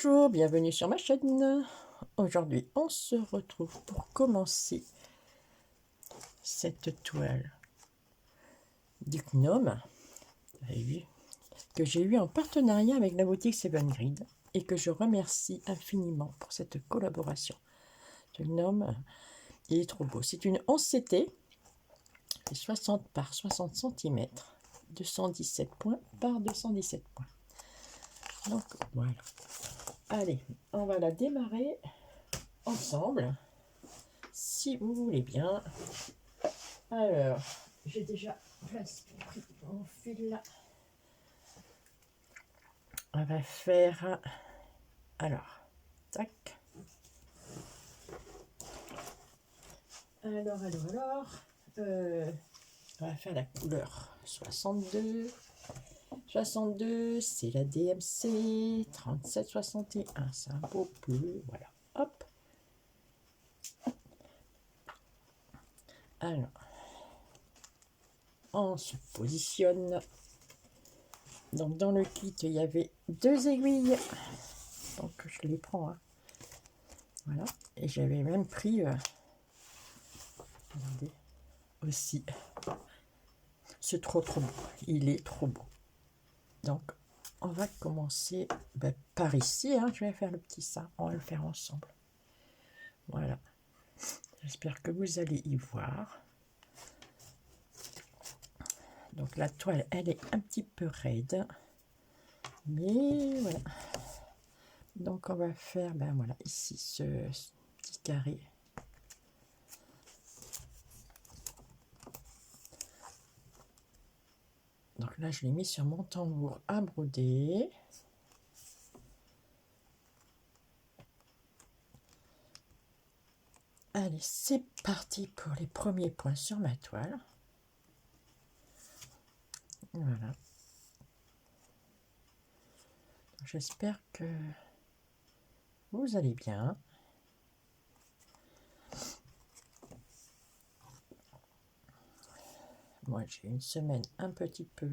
Bonjour, bienvenue sur ma chaîne. Aujourd'hui, on se retrouve pour commencer cette toile du gnome, vous avez vu, que j'ai eu en partenariat avec la boutique Seven Grid et que je remercie infiniment pour cette collaboration. Ce gnome, il est trop beau. C'est une 11CT, 60 par 60 cm, 217 points par 217 points. Donc voilà. Allez, on va la démarrer ensemble, si vous voulez bien. Alors, j'ai déjà pris mon fil. On va faire, alors, tac. Alors, on va faire la couleur 62. 62, c'est la DMC 3761, c'est un beau bleu, voilà, hop. Alors, on se positionne. Donc dans le kit, il y avait 2 aiguilles, donc je les prends, hein. Voilà, et j'avais même pris, regardez, aussi, c'est trop beau, il est trop beau. Donc on va commencer par ici, hein. Je vais faire le petit ça, on va le faire ensemble. Voilà, j'espère que vous allez y voir. Donc la toile, elle est un petit peu raide, mais voilà. Donc on va faire, voilà, ici ce petit carré. Donc là, je l'ai mis sur mon tambour à broder. Allez, c'est parti pour les premiers points sur ma toile. Voilà. J'espère que vous allez bien. Moi, j'ai une semaine un petit peu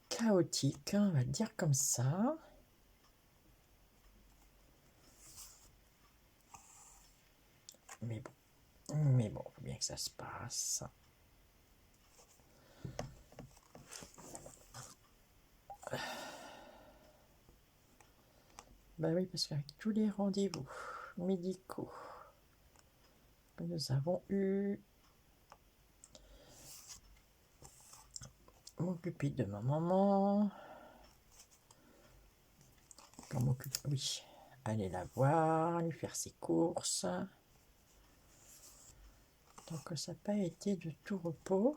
chaotique, hein, on va le dire comme ça. Mais bon, faut bien que ça se passe. Ben oui, parce qu'avec tous les rendez-vous médicaux que nous avons eus, m'occuper de ma maman, oui, aller la voir, aller faire ses courses. Donc ça n'a pas été de tout repos.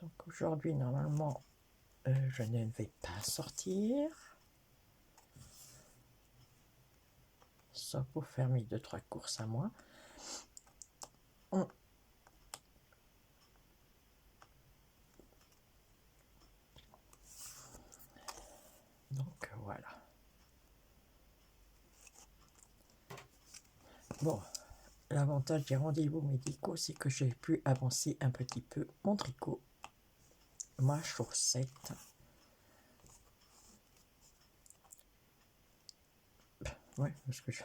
Donc aujourd'hui, normalement, je ne vais pas sortir, sauf pour faire mes 2-3 courses à moi. Donc voilà. Bon, l'avantage des rendez-vous médicaux, c'est que j'ai pu avancer un petit peu mon tricot, ma chaussette. Ouais, parce que je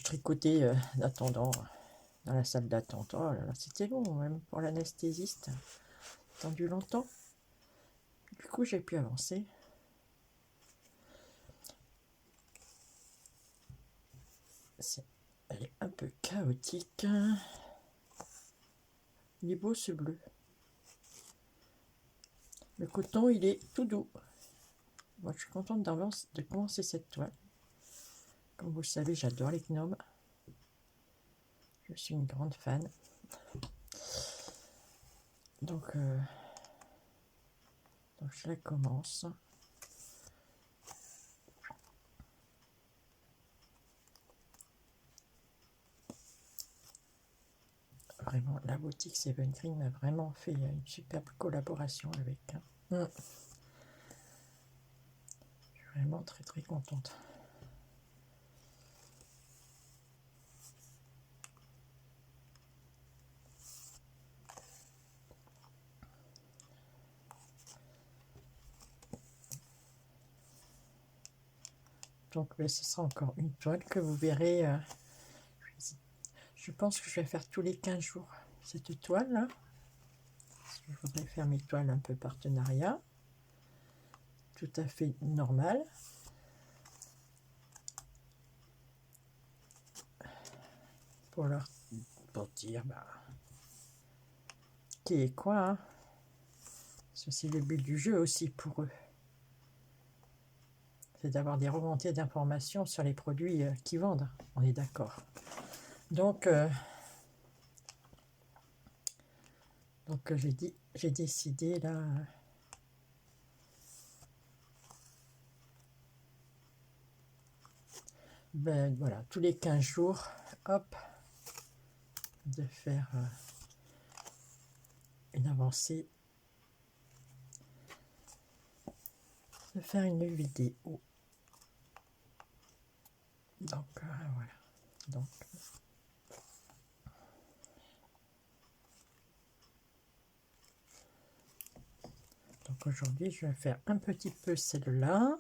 tricotais d'attendant dans la salle d'attente. Oh là là, c'était long, même pour l'anesthésiste. Attendu longtemps. Du coup, j'ai pu avancer. Elle est un peu chaotique. Il est beau ce bleu. Le coton, il est tout doux. Moi, je suis contente de commencer cette toile. Comme vous le savez, j'adore les gnomes. Je suis une grande fan. Donc je la commence. Vraiment, la boutique Seven Green a vraiment fait une superbe collaboration avec. Je suis vraiment très très contente. Donc ce sera encore une toile que vous verrez. Je pense que je vais faire tous les 15 jours cette toile là. Je voudrais faire mes toiles un peu partenariat. Tout à fait normal. Pour dire qui est quoi. Hein. C'est le but du jeu aussi pour eux. C'est d'avoir des remontées d'informations sur les produits qu'ils vendent. On est d'accord. Donc j'ai décidé là. Ben voilà, tous les 15 jours, hop, de faire une avancée, de faire une vidéo. Donc voilà. Donc aujourd'hui, je vais faire un petit peu celle-là.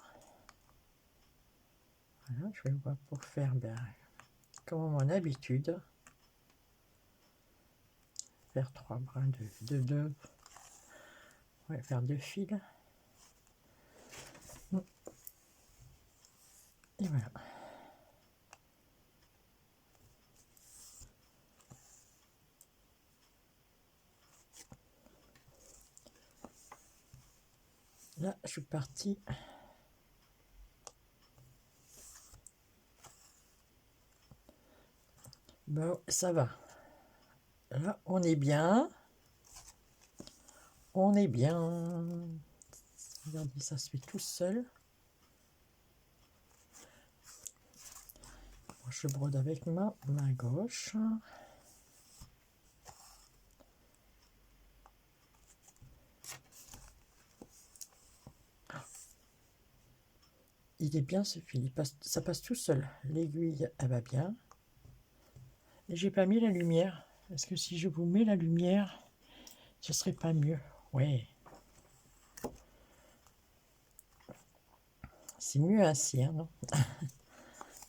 Voilà, je vais voir pour faire comme à mon habitude. Faire 3 brins de 2. Ouais, faire 2 fils. Et voilà. Là, je suis parti. Bon, ça va. Là, on est bien. On est bien. Regardez, ça se fait tout seul. Je brode avec ma main gauche. Il est bien ce fil, ça passe tout seul. L'aiguille, elle va bien. Et j'ai pas mis la lumière. Est-ce que si je vous mets la lumière, ce serait pas mieux? Ouais. C'est mieux ainsi, hein, non?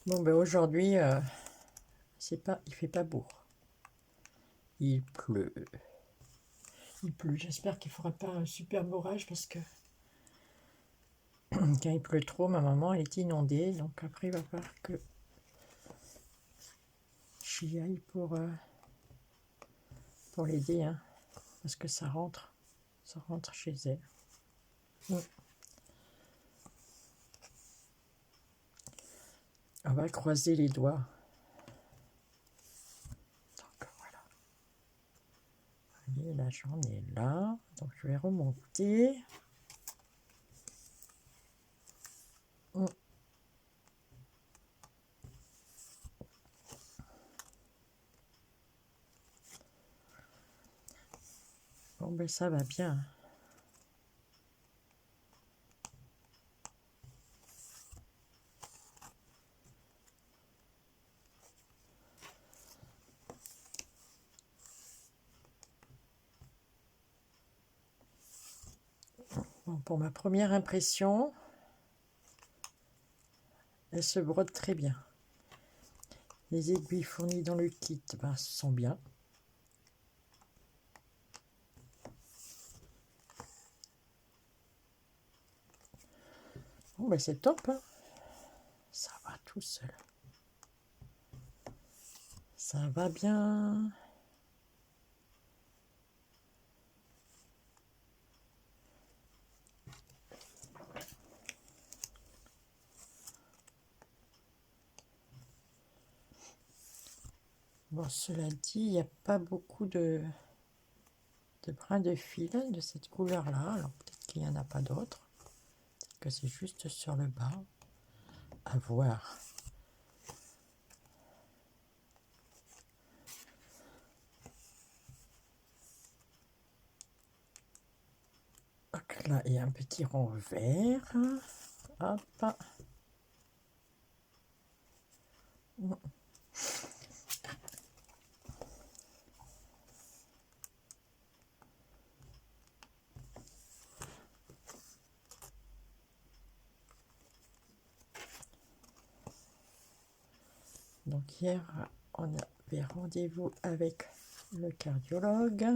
Bon, ben aujourd'hui, il fait pas beau. Il pleut. Il pleut. J'espère qu'il fera pas un super orage parce que quand il pleut trop, ma maman elle est inondée. Donc après, il va falloir que j'y aille pour l'aider, hein, parce que ça rentre chez elle. On va croiser les doigts. Donc voilà. Allez, là j'en ai là. Donc je vais remonter. Bon ben ça va bien. Bon, pour ma première impression, elle se brode très bien. Les aiguilles fournies dans le kit sont bien. Bon ben c'est top, hein. Ça va tout seul. Ça va bien. Bon, cela dit, il n'y a pas beaucoup de brins de fil de cette couleur-là. Alors peut-être qu'il n'y en a pas d'autres. Peut-être que c'est juste sur le bas. À voir. Donc là, il y a un petit rond vert. Hop. Donc hier, on avait rendez-vous avec le cardiologue.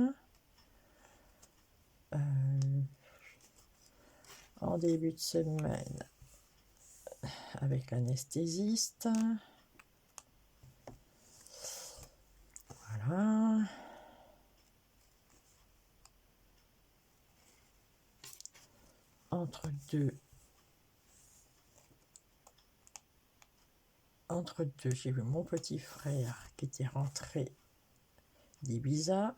En début de semaine, avec l'anesthésiste. Voilà. Entre deux, j'ai vu mon petit frère qui était rentré d'Ibiza.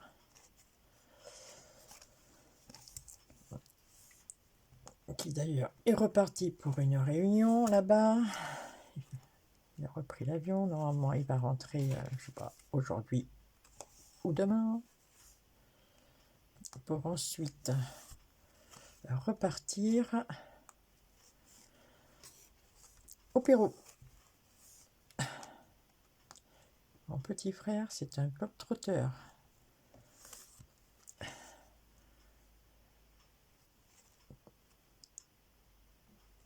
Qui d'ailleurs est reparti pour une réunion là-bas. Il a repris l'avion. Normalement, il va rentrer, je sais pas, aujourd'hui ou demain. Pour ensuite repartir au Pérou. Mon petit frère, c'est un globe-trotteur.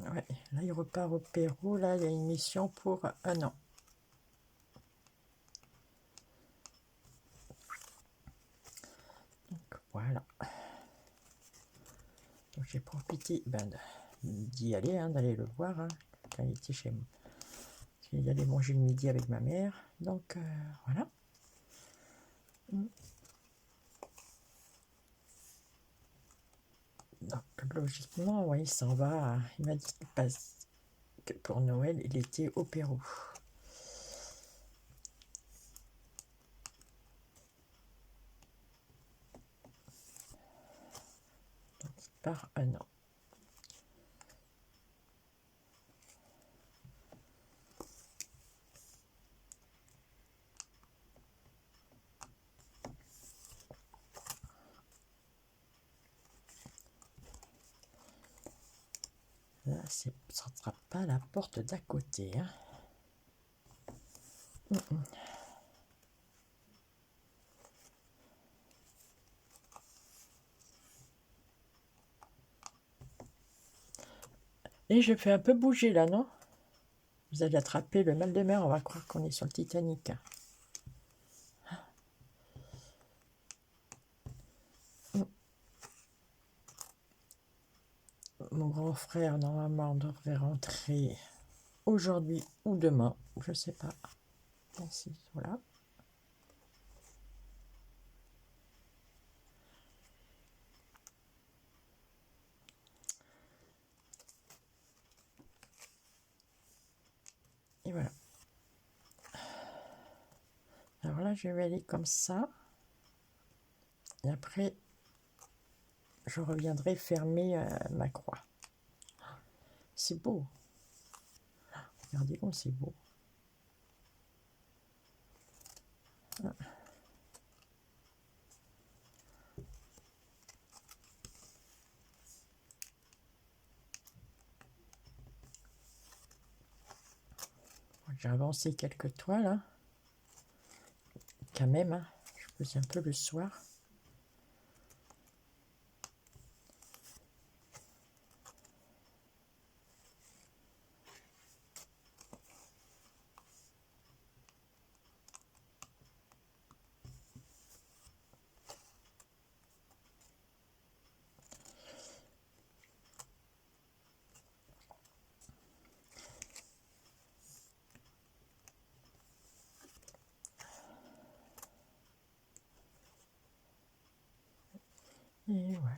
Ouais, là, il repart au Pérou. Là, il y a une mission pour 1 an. Donc, voilà. Donc, j'ai profité d'y aller, d'aller le voir quand il était chez moi. Il allait manger le midi avec ma mère. Donc, voilà. Donc, logiquement, ouais, il s'en va. Il m'a dit qu'il passe que pour Noël, il était au Pérou. Donc, il part 1 an. Là, ça ne sera pas la porte d'à côté. Et je fais un peu bouger là, non? Vous allez attraper le mal de mer, on va croire qu'on est sur le Titanic. Mon grand frère, normalement, devrait rentrer aujourd'hui ou demain, je sais pas. Merci, voilà. Et voilà. Alors là, je vais aller comme ça. Et après, je reviendrai fermer ma croix. C'est beau. Regardez comme c'est beau. J'ai avancé quelques toiles, quand même. Je faisais un peu le soir. Et voilà.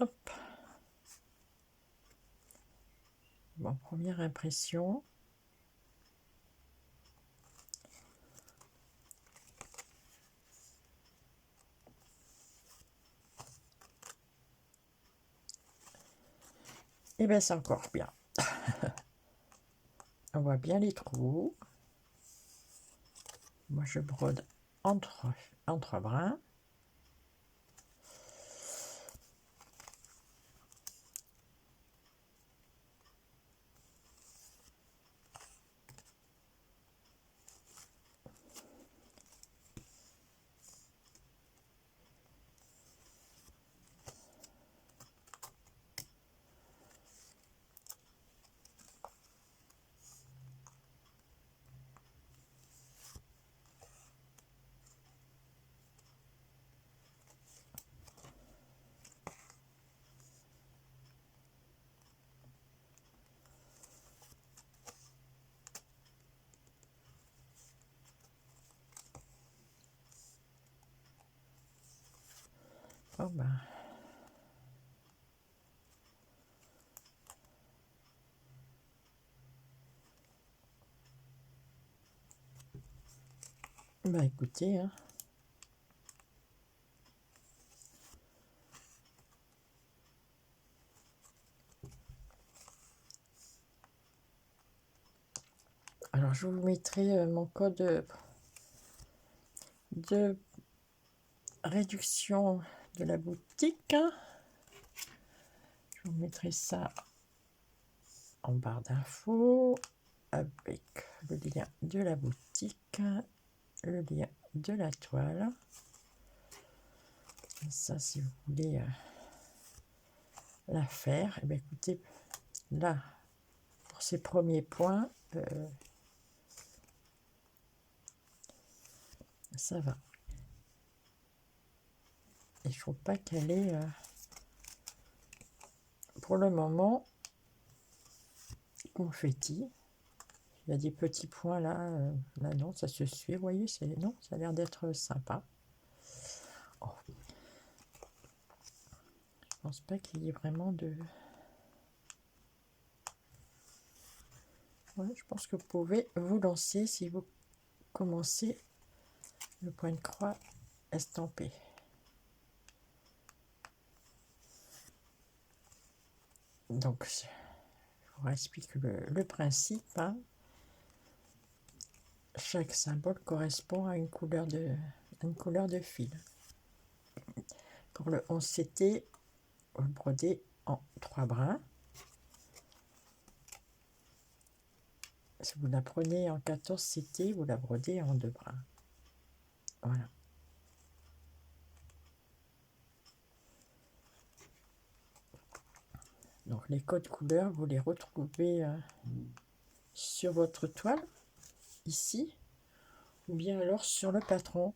Hop. Bon, première impression. Et bien, c'est encore bien. On voit bien les trous. Moi, je brode entre brins. Oh ben. Bah écoutez, hein. Alors je vous mettrai mon code de réduction de la boutique. Je vous mettrai ça en barre d'infos avec le lien de la boutique, le lien de la toile. Et ça, si vous voulez la faire, et bien écoutez, là, pour ces premiers points, ça va. Et je trouve pas qu'elle est, pour le moment, confetti. Il y a des petits points là, là non, ça se suit, vous voyez, c'est non, ça a l'air d'être sympa. Oh. Je pense pas qu'il y ait vraiment de... Ouais, je pense que vous pouvez vous lancer si vous commencez le point de croix estampé. Donc, je vous explique le principe. Hein. Chaque symbole correspond à une couleur de fil. Pour le 11 CT, vous le brodez en 3 brins. Si vous la prenez en 14 CT, vous la brodez en 2 brins. Voilà. Donc les codes couleurs, vous les retrouvez sur votre toile, ici, ou bien alors sur le patron.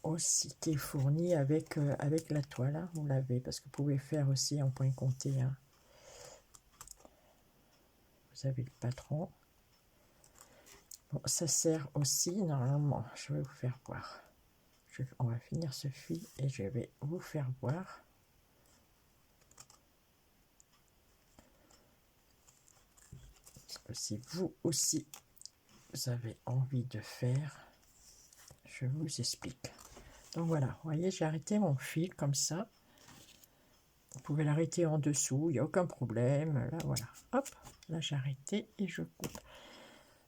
Aussi qui est fourni avec, avec la toile, hein, vous l'avez, parce que vous pouvez faire aussi en point compté. Hein. Vous avez le patron. Bon, ça sert aussi, normalement, je vais vous faire voir. On va finir ce fil et je vais vous faire voir. Si vous aussi, vous avez envie de faire, je vous explique. Donc voilà, vous voyez, j'ai arrêté mon fil comme ça. Vous pouvez l'arrêter en dessous, il n'y a aucun problème. Là, voilà, hop, là j'ai arrêté et je coupe.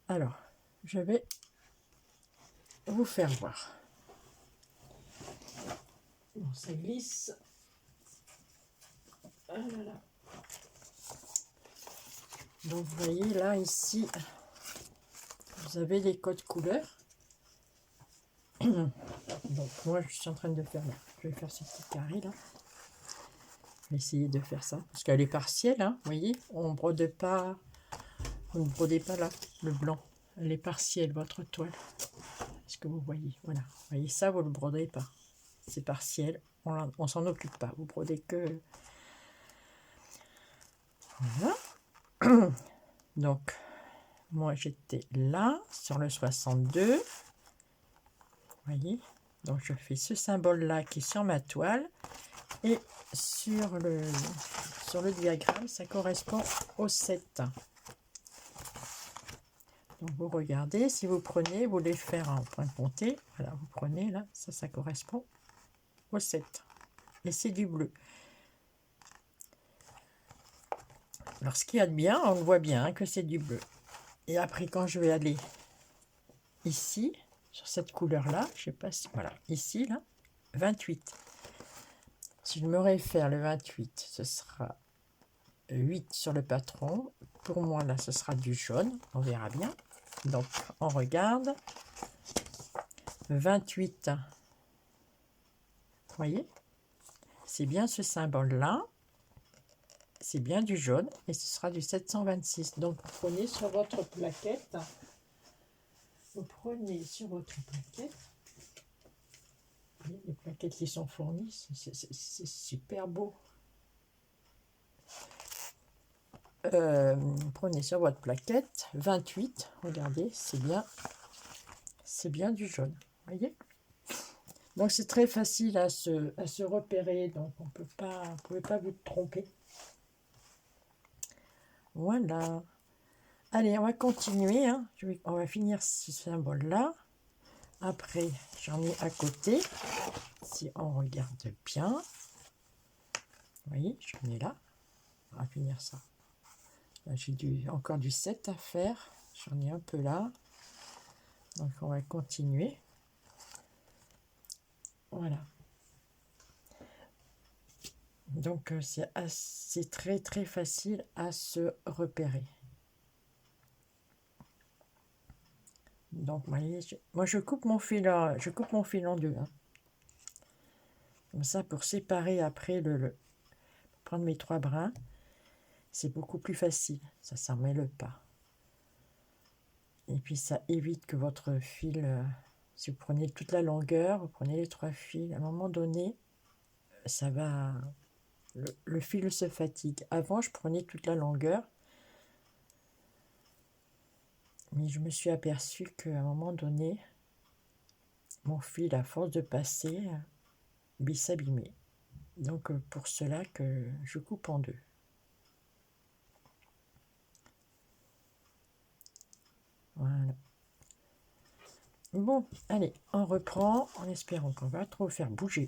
Alors, je vais vous faire voir. Bon, ça glisse. Ah là là. Donc vous voyez là, ici, vous avez les codes couleurs. Donc moi je suis en train de faire là. Je vais faire ce petit carré là. Je vais essayer de faire ça. Parce qu'elle est partielle, hein, vous voyez. On brode pas. Vous ne brodez pas là, le blanc. Elle est partielle, votre toile. Est-ce que vous voyez? Voilà. Vous voyez ça, vous ne le broderez pas. C'est partiel. On s'en occupe pas. Vous brodez que. Voilà. Donc, moi j'étais là, sur le 62. Vous voyez, donc je fais ce symbole là qui est sur ma toile et sur le diagramme ça correspond au 7. Donc vous regardez, si vous prenez, vous voulez faire un point compté, voilà, vous prenez là, ça correspond au 7 et c'est du bleu. Alors ce qu'il y a de bien, on voit bien hein, que c'est du bleu. Et après quand je vais aller ici sur cette couleur là, je sais pas si voilà, ici là 28. Si je me réfère le 28, ce sera 8 sur le patron. Pour moi, là, ce sera du jaune. On verra bien. Donc, on regarde. 28. Vous voyez? C'est bien ce symbole-là. C'est bien du jaune. Et ce sera du 726. Donc, vous prenez sur votre plaquette. Vous prenez sur votre plaquette. Les plaquettes qui sont fournies, c'est super beau. Prenez sur votre plaquette 28, regardez, c'est bien c'est bien du jaune, voyez. Donc c'est très facile à se repérer, donc on peut pas, vous pouvez pas vous tromper. Voilà. Allez, on va continuer, hein. On va finir ce symbole-là. Après, j'en ai à côté. Si on regarde bien, vous voyez, j'en ai là. On va finir ça. Là, j'ai encore du 7 à faire. J'en ai un peu là. Donc, on va continuer. Voilà. Donc, c'est très, très facile à se repérer. Donc, vous voyez, moi, je coupe mon fil en deux. Hein. Comme ça, pour séparer après pour prendre mes 3 brins, c'est beaucoup plus facile. Ça ne s'en mêle pas. Et puis, ça évite que votre fil, si vous prenez toute la longueur, vous prenez les 3 fils, à un moment donné, ça va, le fil se fatigue. Avant, je prenais toute la longueur, mais je me suis aperçue qu'à un moment donné, mon fil, à force de passer, s'abîmait. Donc, pour cela que je coupe en 2. Voilà. Bon, allez, on reprend en espérant qu'on va trop faire bouger.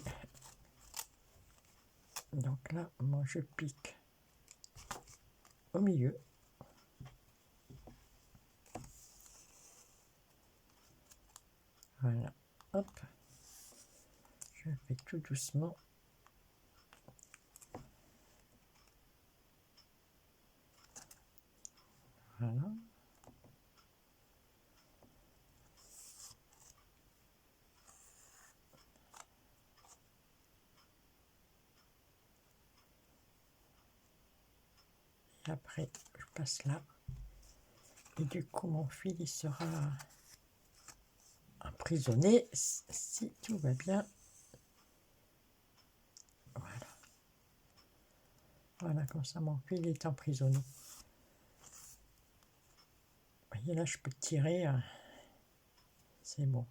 Donc là, moi, je pique au milieu. Voilà, hop, je fais tout doucement. Voilà. Et après, je passe là. Et du coup, mon fil, il sera emprisonné si tout va bien. Voilà. Voilà, comme ça, mon fil est emprisonné. Vous voyez, là, je peux tirer. C'est bon.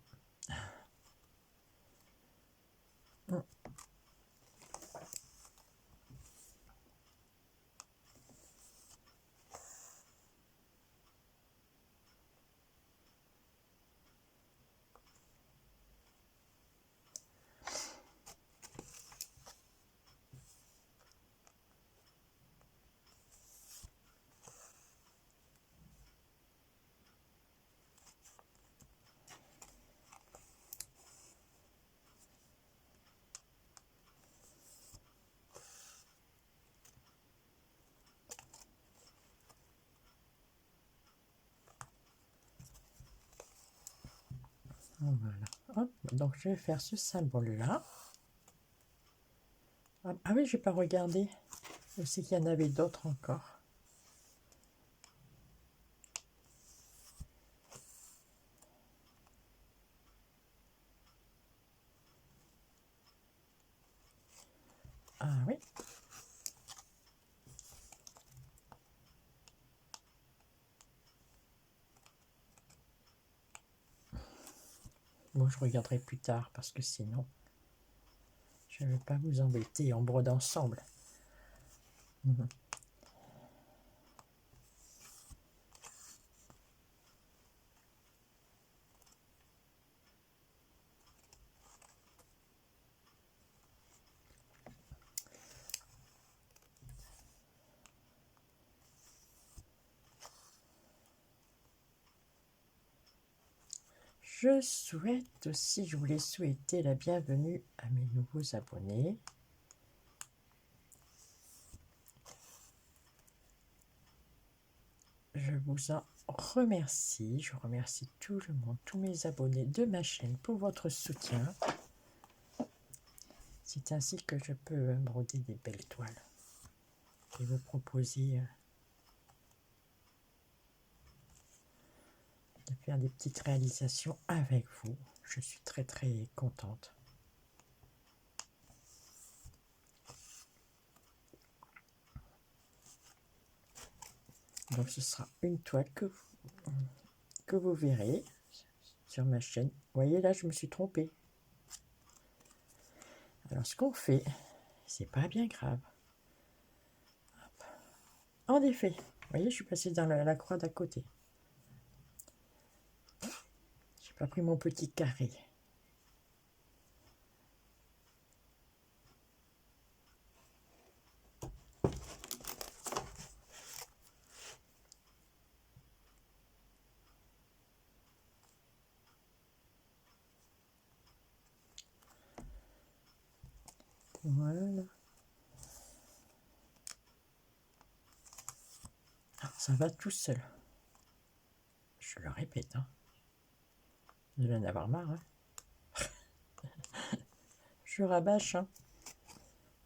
Voilà. Hop. Donc, je vais faire ce symbole-là. Ah oui, je n'ai pas regardé. Je sais qu'il y en avait d'autres encore. Ah oui. Bon, je regarderai plus tard parce que sinon, je ne vais pas vous embêter en brode ensemble. Je voulais souhaiter la bienvenue à mes nouveaux abonnés. Je vous en remercie. Je remercie tout le monde, tous mes abonnés de ma chaîne pour votre soutien. C'est ainsi que je peux broder des belles toiles et vous proposer de faire des petites réalisations avec vous. Je suis très très contente. Donc ce sera une toile que vous verrez. sur ma chaîne. Vous voyez, là, je me suis trompée. Alors, ce qu'on fait, c'est pas bien grave. Hop. En effet, vous voyez, je suis passée dans la croix d'à côté. J'ai pas pris mon petit carré. Voilà. Ah, ça va tout seul. Je le répète, hein. Vous allez en avoir marre, hein. Je rabâche, hein.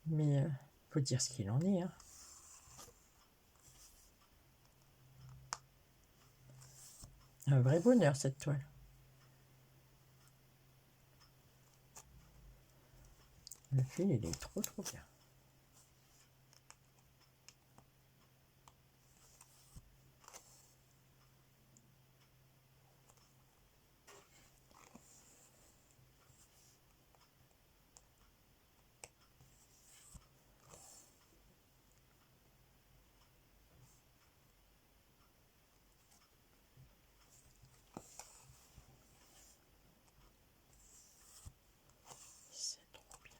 Mais faut dire ce qu'il en est, hein. Un vrai bonheur, cette toile. Le fil, il est trop bien. C'est trop bien.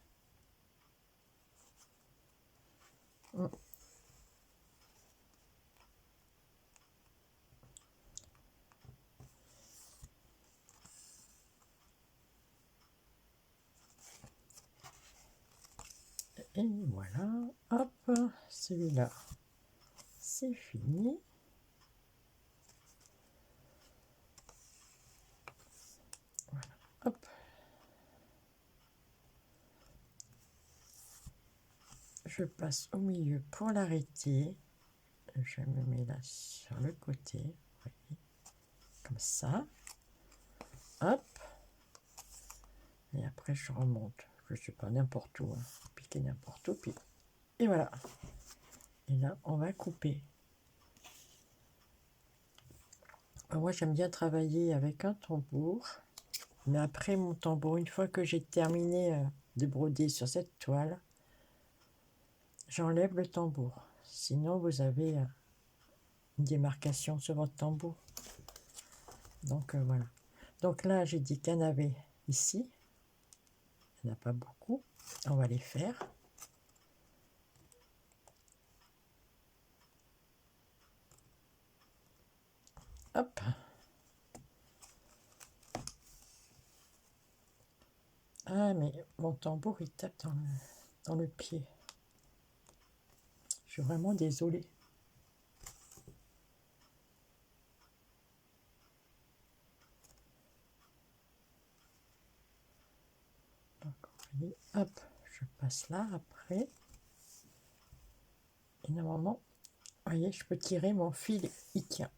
Et voilà, hop, celui-là, c'est fini. Voilà, hop. Je passe au milieu pour l'arrêter. Je me mets là sur le côté, voyez, comme ça. Hop. Et après, je remonte. Je ne suis pas n'importe où, hein. Piquer n'importe où. Puis... Et voilà. Et là, on va couper. Moi, j'aime bien travailler avec un tambour. Mais après mon tambour, une fois que j'ai terminé de broder sur cette toile, j'enlève le tambour. Sinon, vous avez une démarcation sur votre tambour. Donc, voilà. Donc là, j'ai dit qu'il y en avait ici. Il n'y en a pas beaucoup. On va les faire. Hop. Ah, mais mon tambour, il tape dans le pied. Je suis vraiment désolée. Donc, vous voyez, hop, je passe là après. Et normalement, vous voyez, je peux tirer mon fil, il tient.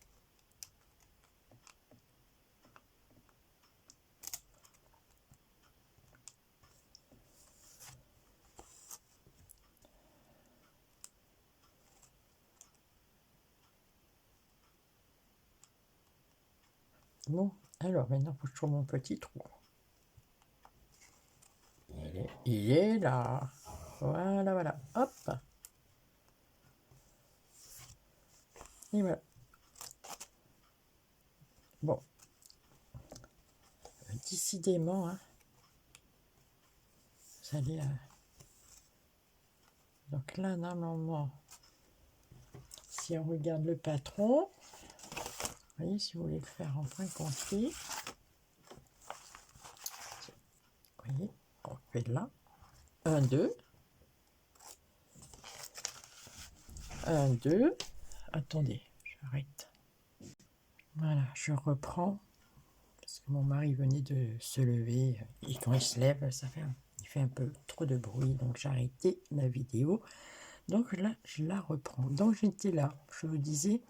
Bon, alors maintenant, il faut que je trouve mon petit trou. Il est là. Voilà, voilà. Hop. Et voilà. Bon. Décidément, hein. Vous allez... Donc là, normalement, si on regarde le patron, vous voyez, si vous voulez le faire en point compté, vous voyez, on fait là. 1, 2. 1, 2. Attendez, j'arrête. Voilà, je reprends. Parce que mon mari venait de se lever. Et quand il se lève, il fait un peu trop de bruit. Donc j'ai arrêté la vidéo. Donc là, je la reprends. Donc j'étais là. Je vous disais,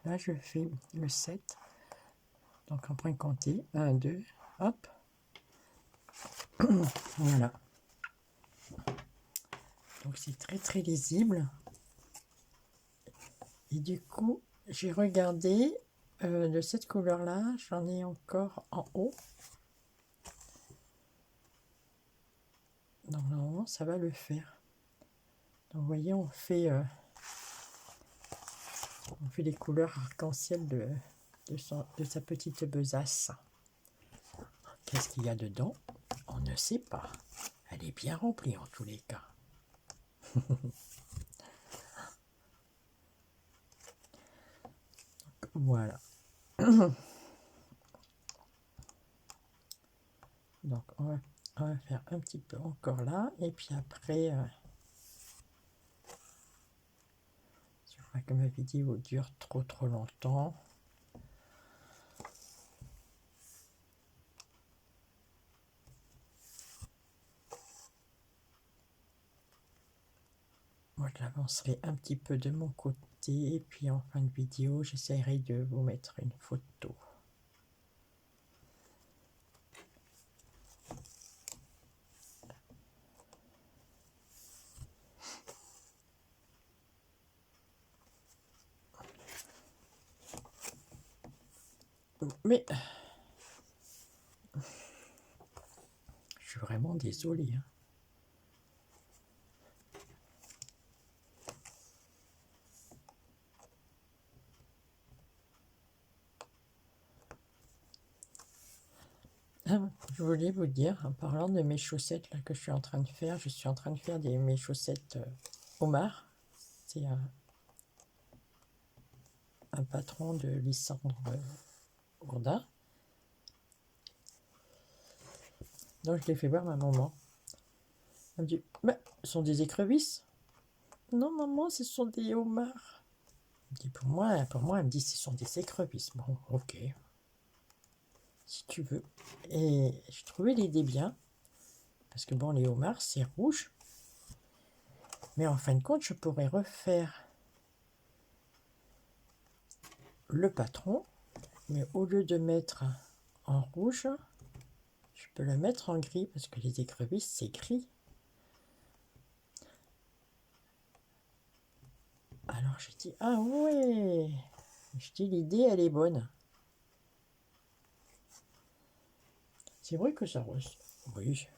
là je fais le 7. Donc en point compté. 1, 2, hop. Voilà. Donc c'est très lisible. Et du coup, j'ai regardé De cette couleur-là, j'en ai encore en haut. Donc normalement, ça va le faire. Donc vous voyez, on fait les couleurs arc-en-ciel de sa petite besace. Qu'est-ce qu'il y a dedans? On ne sait pas. Elle est bien remplie en tous les cas. Voilà. Donc on va faire un petit peu encore là. Et puis après, je crois que ma vidéo dure trop longtemps. Moi, je l'avancerai un petit peu de mon côté. Et puis en fin de vidéo, j'essaierai de vous mettre une photo. Mais je suis vraiment désolée, hein. Ah, je voulais vous dire, en parlant de mes chaussettes là, que je suis en train de faire, mes chaussettes homard. C'est un patron de Lysandre Bourdin. Donc je l'ai fait voir à ma maman. Elle me dit, bah, ce sont des écrevisses. Non maman, ce sont des homards. Elle me dit, pour moi, elle me dit, ce sont des écrevisses. Bon, ok, si tu veux. Et je trouvais l'idée bien, parce que bon, les homards, c'est rouge. Mais en fin de compte, je pourrais refaire le patron, mais au lieu de mettre en rouge, je peux le mettre en gris, parce que les écrevisses, c'est gris. Alors j'ai dit, ah ouais, je dis, l'idée, elle est bonne. C'est vrai que ça reste. Oui.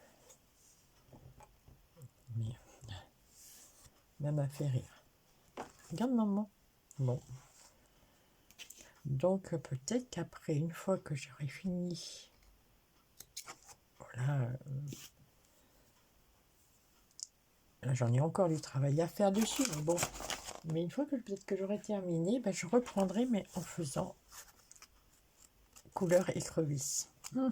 Mais même à faire rire. Regarde maman. Bon. Donc peut-être qu'après, une fois que j'aurai fini, voilà, là j'en ai encore du travail à faire dessus, mais bon. Mais une fois que peut-être que j'aurai terminé, ben, je reprendrai, mais en faisant couleur écrevisse. En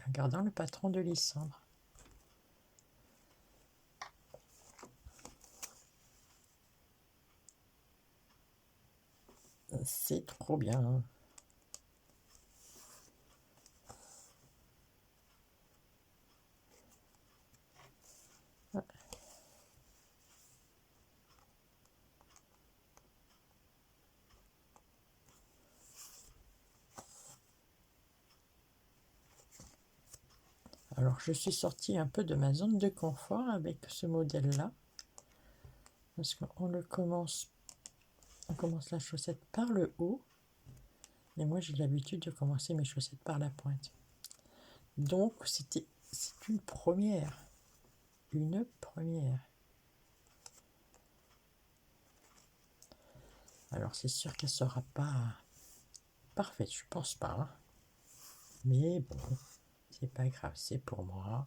regardant le patron de Lysandre. C'est trop bien. Alors je suis sortie un peu de ma zone de confort avec ce modèle-là. Parce qu'on commence la chaussette par le haut. Et moi j'ai l'habitude de commencer mes chaussettes par la pointe. Donc c'est une première. Une première. Alors c'est sûr qu'elle sera pas parfaite, je pense pas. Hein. Mais bon, c'est pas grave, c'est pour moi.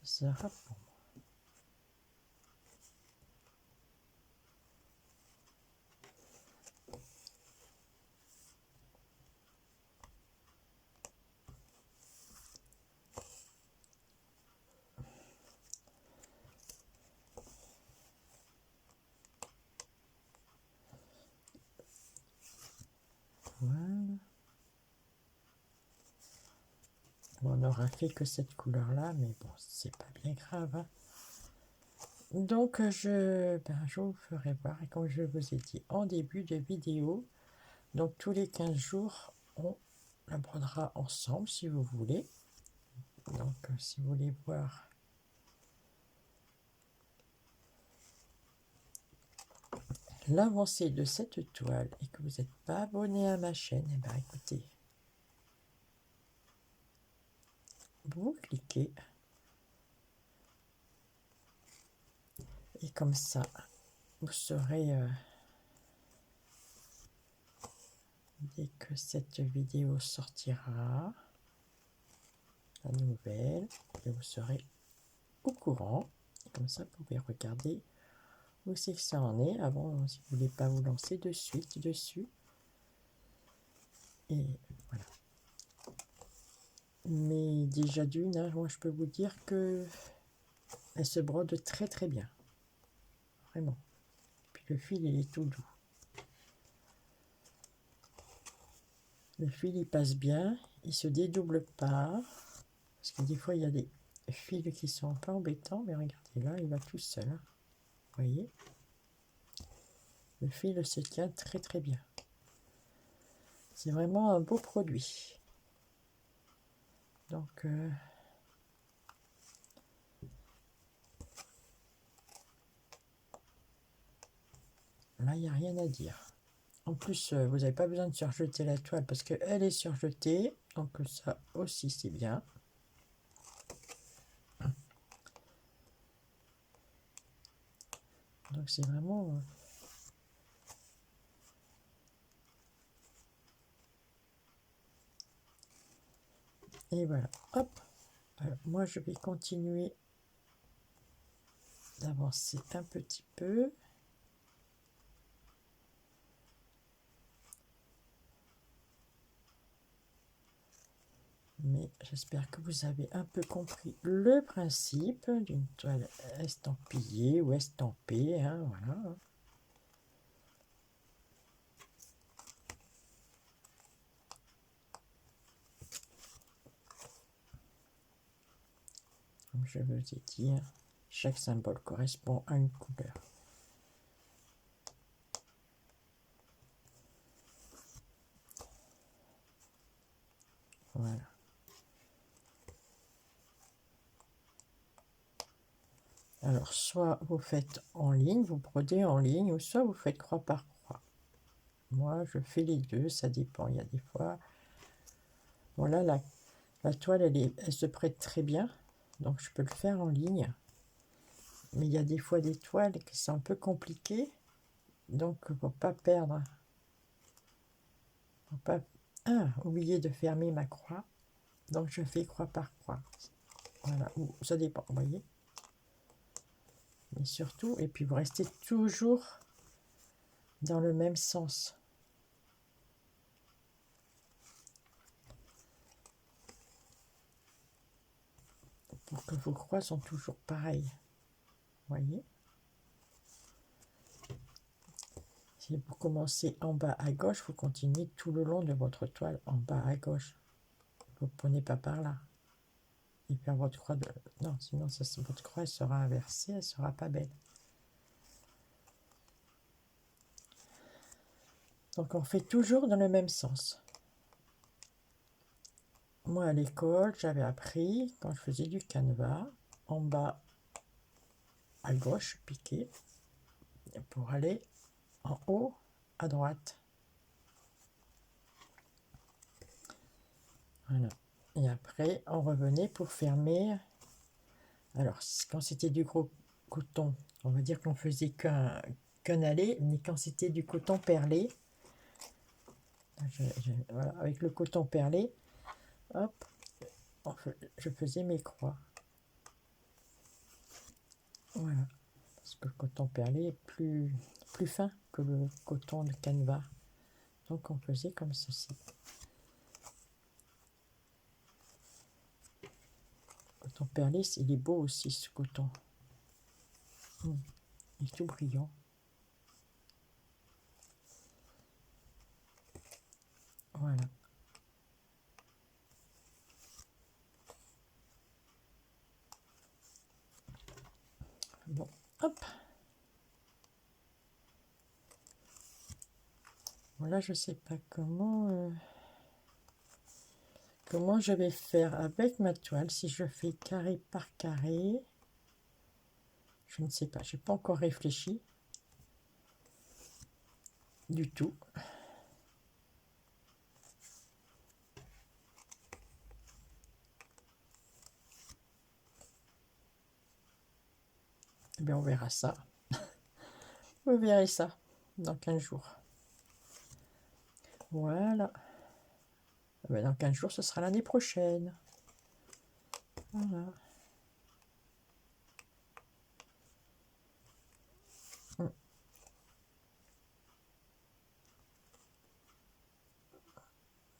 Ça sera pour moi. Voilà. On n'aura fait que cette couleur-là, mais bon, c'est pas bien grave. Hein. Donc, je vous ferai voir, et comme je vous ai dit en début de vidéo, donc tous les 15 jours, on la brodera ensemble si vous voulez. Donc, si vous voulez voir l'avancée de cette toile et que vous n'êtes pas abonné à ma chaîne, eh bien écoutez, vous cliquez et comme ça, vous saurez dès que cette vidéo sortira, la nouvelle, et vous serez au courant. Et comme ça, vous pouvez regarder où c'est que ça en est avant, si vous voulez pas vous lancer de suite dessus. Et voilà. Mais déjà d'une, hein, moi je peux vous dire que elle se brode très très bien. Vraiment. Puis le fil, il est tout doux. Le fil, il passe bien. Il se dédouble pas. Parce que des fois, il y a des fils qui sont un peu embêtants. Mais regardez, là, il va tout seul. Hein. Vous voyez? Le fil se tient très très bien. C'est vraiment un beau produit. Donc, là, il n'y a rien à dire. En plus, vous n'avez pas besoin de surjeter la toile parce qu'elle est surjetée. Donc ça aussi, c'est bien. Donc c'est vraiment... Et voilà, hop. Alors, moi, je vais continuer d'avancer un petit peu. Mais j'espère que vous avez un peu compris le principe d'une toile estampillée ou estampée. Hein, voilà. Comme je vous ai dit, hein, chaque symbole correspond à une couleur. Voilà. Alors, soit vous faites en ligne, vous brodez en ligne, ou soit vous faites croix par croix. Moi, je fais les deux, ça dépend. Il y a des fois... Voilà, la toile, elle se prête très bien, donc je peux le faire en ligne. Mais il y a des fois des toiles qui sont un peu compliquées, donc pour pas perdre, pour pas oublier de fermer ma croix, donc je fais croix par croix. Voilà, ou ça dépend, vous voyez. Mais surtout, et puis vous restez toujours dans le même sens. Pour que vos croix sont toujours pareilles. Voyez. Si vous commencez en bas à gauche, vous continuez tout le long de votre toile en bas à gauche. Vous ne prenez pas par là. Et faire votre croix de... Non, sinon votre croix elle sera inversée, elle sera pas belle. Donc on fait toujours dans le même sens. Moi à l'école, j'avais appris, quand je faisais du canevas, en bas à gauche, piqué, pour aller en haut à droite. Voilà. Et après, on revenait pour fermer. Alors, quand c'était du gros coton, on va dire qu'on faisait qu'un aller, mais quand c'était du coton perlé, voilà, avec le coton perlé, hop, je faisais mes croix. Voilà, parce que le coton perlé est plus fin que le coton de canevas. Donc on faisait comme ceci. Le coton perlé, il est beau aussi ce coton. Il est tout brillant. Voilà. Bon, hop. Là, je sais pas comment je vais faire avec ma toile, si je fais carré par carré. Je ne sais pas, j'ai pas encore réfléchi du tout. Eh bien, on verra ça. Vous verrez ça dans 15 jours. Voilà. Eh bien, dans 15 jours, ce sera l'année prochaine. Voilà.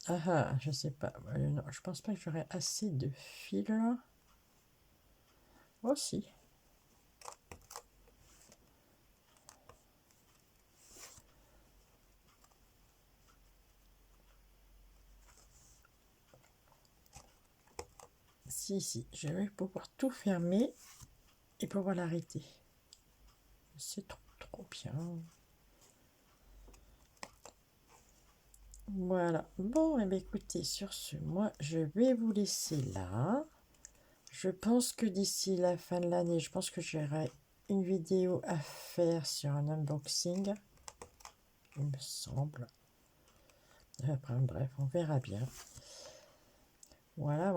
Ah ah, je sais pas. Non, je pense pas que j'aurai assez de fil là. Oh si. Si, je vais pouvoir tout fermer et pouvoir l'arrêter. C'est trop bien. Voilà. Bon, et bien écoutez, sur ce, moi, je vais vous laisser là. Je pense que d'ici la fin de l'année, je pense que j'aurai une vidéo à faire sur un unboxing. Il me semble. Après, bref, on verra bien. Voilà.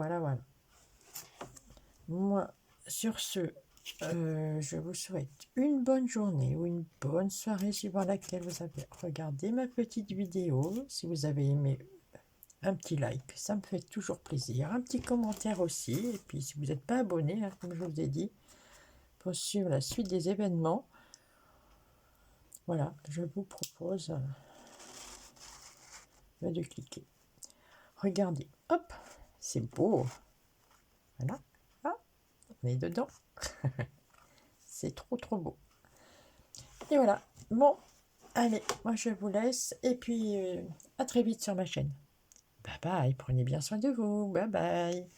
Moi, sur ce, je vous souhaite une bonne journée ou une bonne soirée suivant laquelle vous avez regardé ma petite vidéo. Si vous avez aimé, un petit like, ça me fait toujours plaisir. Un petit commentaire aussi. Et puis, si vous n'êtes pas abonné, hein, comme je vous ai dit, pour suivre la suite des événements, voilà, je vous propose de cliquer. Regardez, hop, c'est beau. Voilà, ah, on est dedans. C'est trop beau. Et voilà, bon, allez, moi je vous laisse. Et puis, à très vite sur ma chaîne. Bye bye, prenez bien soin de vous. Bye bye.